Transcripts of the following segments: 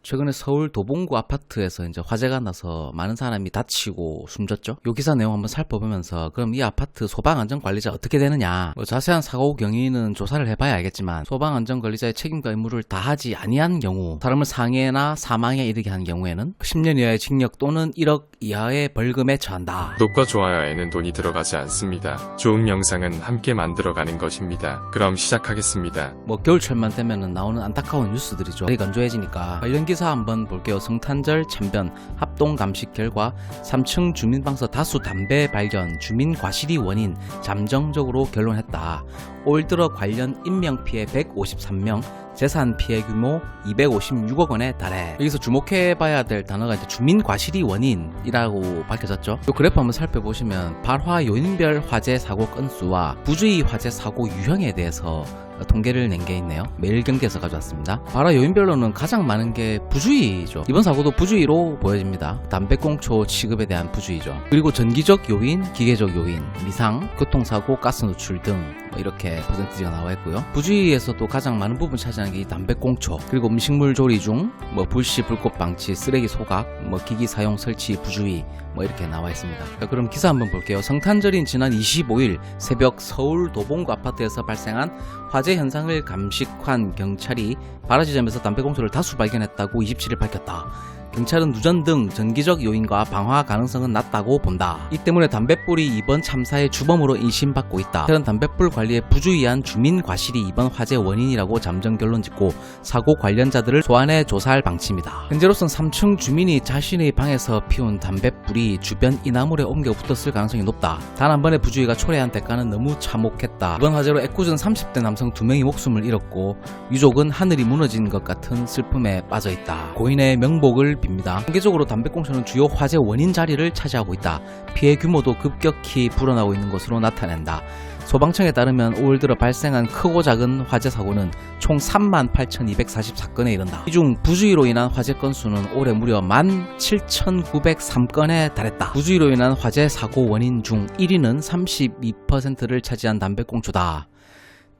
최근에 서울 도봉구 아파트에서 이제 화재가 나서 많은 사람이 다치고 숨졌죠. 요 기사 내용 한번 살펴보면서 그럼 이 아파트 소방안전관리자 어떻게 되느냐, 뭐 자세한 사고 경위는 조사를 해봐야 알겠지만 소방안전관리자의 책임과 의무를 다하지 아니한 경우, 사람을 상해나 사망에 이르게 한 경우에는 10년 이하의 징역 또는 1억 이하의 벌금에 처한다. 구독과 좋아요에는 돈이 들어가지 않습니다. 좋은 영상은 함께 만들어가는 것입니다. 그럼 시작하겠습니다. 뭐 겨울철만 되면은 나오는 안타까운 뉴스들이죠. 날이 건조해지니까 관련 기사 한번 볼게요. 성탄절 참변 합동 감식 결과 3층 주민방서 다수 담배 발견, 주민 과실이 원인, 잠정적으로 결론했다. 올 들어 관련 인명피해 153명, 재산 피해 규모 256억 원에 달해. 여기서 주목해봐야 될 단어가 이제 주민 과실이 원인이라고 밝혀졌죠. 이 그래프 한번 살펴보시면 발화 요인별 화재 사고 건수와 부주의 화재 사고 유형에 대해서 통계를 낸 게 있네요. 매일경제에서 가져왔습니다. 발화 요인별로는 가장 많은 게 부주의죠. 이번 사고도 부주의로 보여집니다. 담배꽁초 취급에 대한 부주의죠. 그리고 전기적 요인, 기계적 요인, 미상, 교통사고, 가스 노출 등 이렇게 퍼센티지가 나와 있고요. 부주의에서도 가장 많은 부분 차지하는 게 이 담배꽁초, 그리고 음식물 조리 중 불시, 불꽃 방치, 쓰레기 소각, 기기 사용 설치 부주의 이렇게 나와 있습니다. 자, 그럼 기사 한번 볼게요. 성탄절인 지난 25일 새벽 서울 도봉구 아파트에서 발생한 화재 현상을 감식한 경찰이 발화 지점에서 담배꽁초를 다수 발견했다고 27일 밝혔다. 경찰은 누전 등 전기적 요인과 방화 가능성은 낮다고 본다. 이 때문에 담뱃불이 이번 참사의 주범으로 인신받고 있다. 경찰은 담뱃불 관리에 부주의한 주민 과실이 이번 화재 원인이라고 잠정 결론 짓고 사고 관련자들을 소환해 조사할 방침이다. 현재로선 3층 주민이 자신의 방에서 피운 담뱃불이 주변 이나물에 옮겨 붙었을 가능성이 높다. 단 한 번의 부주의가 초래한 대가는 너무 참혹했다. 이번 화재로 애꿎은 30대 남성 2명이 목숨을 잃었고 유족은 하늘이 무너진 것 같은 슬픔에 빠져있다. 고인의 명복을 빕니다. 통계적으로 담배꽁초는 주요 화재 원인 자리를 차지하고 있다. 피해 규모도 급격히 불어나고 있는 것으로 나타낸다. 소방청에 따르면 올 들어 발생한 크고 작은 화재 사고는 총 38,244건에 이른다. 이 중 부주의로 인한 화재 건수는 올해 무려 17,903건에 달했다. 부주의로 인한 화재 사고 원인 중 1위는 32%를 차지한 담배꽁초다.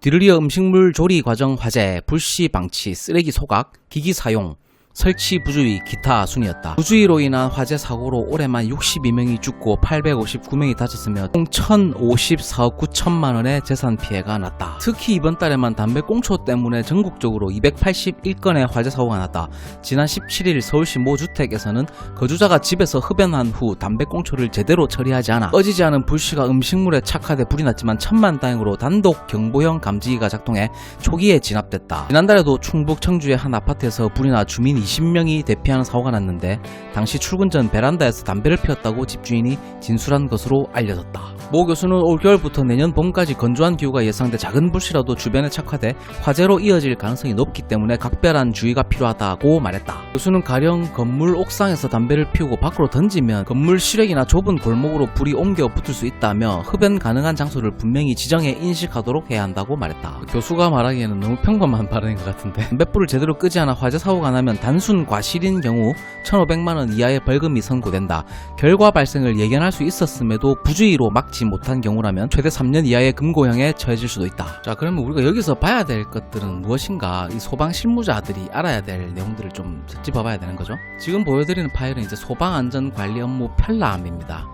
뒤를 이어 음식물 조리 과정 화재, 불시 방치, 쓰레기 소각, 기기 사용, 설치 부주의, 기타 순이었다. 부주의로 인한 화재 사고로 올해만 62명이 죽고 859명이 다쳤으며 총 1,054억 9천만 원의 재산 피해가 났다. 특히 이번 달에만 담배꽁초 때문에 전국적으로 281건의 화재 사고가 났다. 지난 17일 서울시 모 주택에서는 거주자가 집에서 흡연한 후 담배꽁초를 제대로 처리하지 않아 꺼지지 않은 불씨가 음식물에 착화돼 불이 났지만 천만다행으로 단독 경보형 감지기가 작동해 초기에 진압됐다. 지난달에도 충북 청주의 한 아파트에서 불이 나 주민 20명이 대피하는 사고가 났는데 당시 출근 전 베란다에서 담배를 피웠다고 집주인이 진술한 것으로 알려졌다. 모 교수는 올 겨울부터 내년 봄까지 건조한 기후가 예상돼 작은 불씨라도 주변에 착화돼 화재로 이어질 가능성이 높기 때문에 각별한 주의가 필요하다고 말했다. 교수는 가령 건물 옥상에서 담배를 피우고 밖으로 던지면 건물 실외기나 좁은 골목으로 불이 옮겨 붙을 수 있다며 흡연 가능한 장소를 분명히 지정해 인식하도록 해야 한다고 말했다. 교수가 말하기에는 너무 평범한 발언인 것 같은데, 담뱃불을 제대로 끄지 않아 화재 사고가 나면 단순 과실인 경우 1,500만원 이하의 벌금이 선고된다. 결과 발생을 예견할 수 있었음에도 부주의로 막지 못한 경우라면 최대 3년 이하의 금고형에 처해질 수도 있다. 자, 그러면 우리가 여기서 봐야 될 것들은 무엇인가? 이 소방 실무자들이 알아야 될 내용들을 좀 짚어봐야 되는 거죠. 지금 보여드리는 파일은 이제 소방안전관리 업무 편람입니다.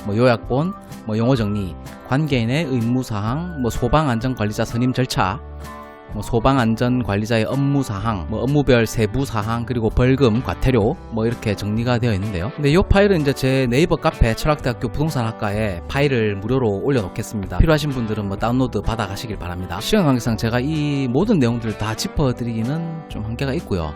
요약본, 용어 정리, 관계인의 의무사항, 소방안전관리자 선임 절차, 소방안전관리자의 업무사항, 업무별 세부사항, 그리고 벌금, 과태료 이렇게 정리가 되어 있는데요. 근데 이 파일은 이제 제 네이버 카페 철학대학교 부동산학과에 파일을 무료로 올려놓겠습니다. 필요하신 분들은 다운로드 받아 가시길 바랍니다. 시간 관계상 제가 이 모든 내용들을 다 짚어드리기는 좀 한계가 있고요.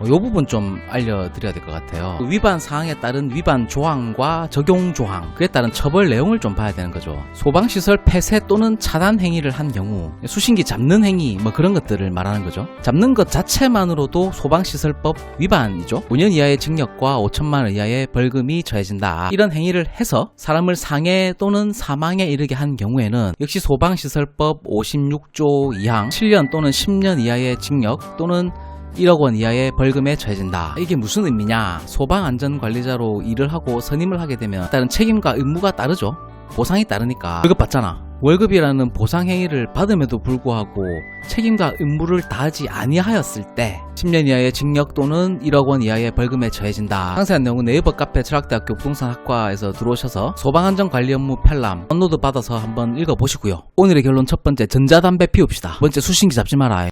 이 부분 좀 알려드려야 될 것 같아요. 위반 사항에 따른 위반 조항과 적용 조항, 그에 따른 처벌 내용을 좀 봐야 되는 거죠. 소방시설 폐쇄 또는 차단 행위를 한 경우 수신기 잡는 행위 그런 것들을 말하는 거죠. 잡는 것 자체만으로도 소방시설법 위반이죠. 5년 이하의 징역과 5천만 원 이하의 벌금이 처해진다. 이런 행위를 해서 사람을 상해 또는 사망에 이르게 한 경우에는 역시 소방시설법 56조 2항 7년 또는 10년 이하의 징역 또는 1억 원 이하의 벌금에 처해진다. 이게 무슨 의미냐? 소방안전관리자로 일을 하고 선임을 하게 되면 다른 책임과 의무가 따르죠. 보상이 따르니까 월급 받잖아. 월급이라는 보상 행위를 받음에도 불구하고 책임과 의무를 다하지 아니하였을 때 10년 이하의 징역 또는 1억 원 이하의 벌금에 처해진다. 상세한 내용은 네이버 카페 철학대학교 부동산학과에서 들어오셔서 소방안전관리 업무 편람 다운로드 받아서 한번 읽어보시고요. 오늘의 결론 첫 번째, 전자담배 피웁시다. 두 번째, 수신기 잡지 마라.